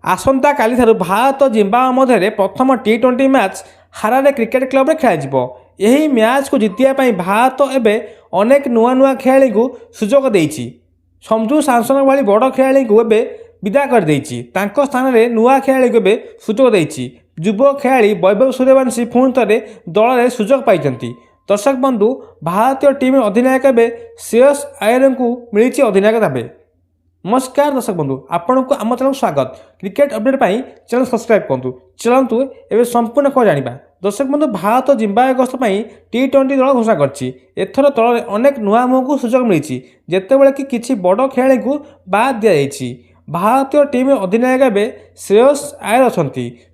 आसंता काली ठारू भारत जिम्बाब्वे मध्य प्रथम T20 match हारारे cricket club में खेल यही मैच को जितिया भारत एवं अनेक नुआ नुआ खेलाड़ी को सुजोग देछि। संजू सैमसन भाई बड़ खेलाड़ी को विदा कर स्थान में नुआ खेलाड़ी को सुजोग देछि। युव खेलाड़ी वैभव सूर्यवंशी पुणी थे दल में सुजोग पाई। दर्शक बंधु भारतीय टीम अधिनायक श्रेयस अय्यर को मिली अधिनायक भाव। नमस्कार दर्शक बंधु आपण को आम चैनल स्वागत। क्रिकेट अपडेट पाई चैनल सब्सक्राइब करूँ। चलतु एवं संपूर्ण खबर जाना। दर्शक बंधु भारत जिम्बाब्वे गस्त T20 दल घोषणा कर दल अनेक नुआ मुह को सुजोग मिली जितेबाला कि किसी बड़ खेलाड़ी को बाद दी। भारतीय टीम अधिनायक श्रेयस अय्यर अच्छा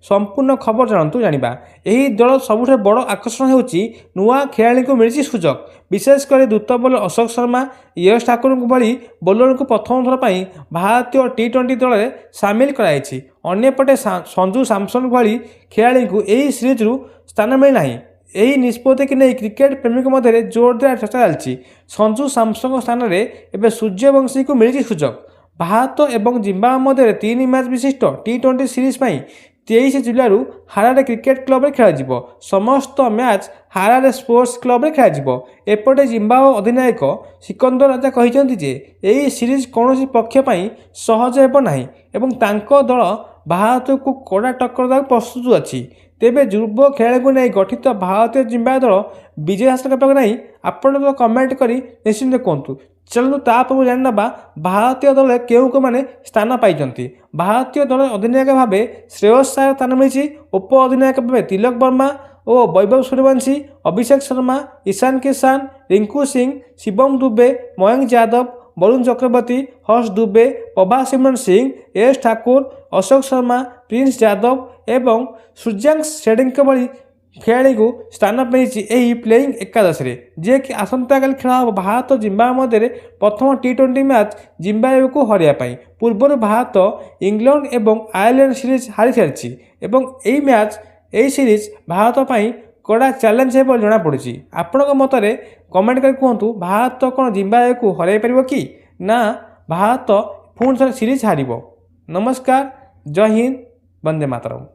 संपूर्ण खबर जानतु जाना। यही दल सबुठ बड़ आकर्षण होची नुआ खेलाड़ी को मिली सुजोग। विशेषकर द्रुत बोलर अशोक शर्मा यश ठाकुर भली बोलर को प्रथम थर पर भारतीय T20 दल में सामिल कराई। अन्यपटे संजू सैमसन भली खेलाड़ी को यही सीरीज स्थान मिलना। यही निष्पत्ति की नहीं क्रिकेट प्रेमी मध्य जोरदार चर्चा चलती। संजू सैमसन स्थान में एवं सूर्यवंशी को मिली सुजोग। भारत एवं जिम्बाब्वे मध्य 3 मैच विशिष्ट T20 सीरीज 23 जुलाई हारारे क्रिकेट क्लब में खेल। समस्त मैच हारारे स्पोर्ट्स क्लब में खेल। एपटे जिम्बाब्वे अधिनायक सिकंदर राजा कहते यही सीरीज कौन पक्ष सहज हेबना एवं तांको दल भारत को कड़ा टक्कर देवाक प्रस्तुत अच्छी। तेबे युव खेल को नहीं गठित भारतीय जिम्बाब्वे दल विजय हासिल करने नहीं आपण कमेंट कर निश्चिंत कहतु। चलते तापूर्व जाना भारतीय दल केउ मैंने स्थान पाई। भारतीय दल अधिनायक भाव श्रेयस अय्यर स्थान मिली। उप अधिनायक भाव तिलक वर्मा और वैभव सूर्यवंशी, अभिषेक शर्मा, ईशान किशन, रिंकू सिंह, शिवम दुबे, मयंक यादव, वरुण चक्रवर्ती, हर्ष दुबे, प्रभासिमरन सिंह, यश ठाकुर, अशोक शर्मा, प्रिंस यादव एवं सूर्यांश शेडिंग भली खेलाड़ी को स्थान मिली यही प्लेइंग एकादश जे कि आसंता काली खेल भारत जिम्बाब्वे मध्य प्रथम T20 मैच जिम्बाब्वे को हराइवाई। पूर्व भारत इंग्लैंड एवं आयरलैंड सीरीज हारी सारी यही मैच यही सीरीज भारत पर कड़ा चैलेंज है जमापड़ी। आपण मतरे कमेंट कर कहतु भारत कौन जिम्बाब्वे को हराई पार कि ना भारत पुणी थे सीरीज हार। नमस्कार, जय हिंद, वंदे मातरम।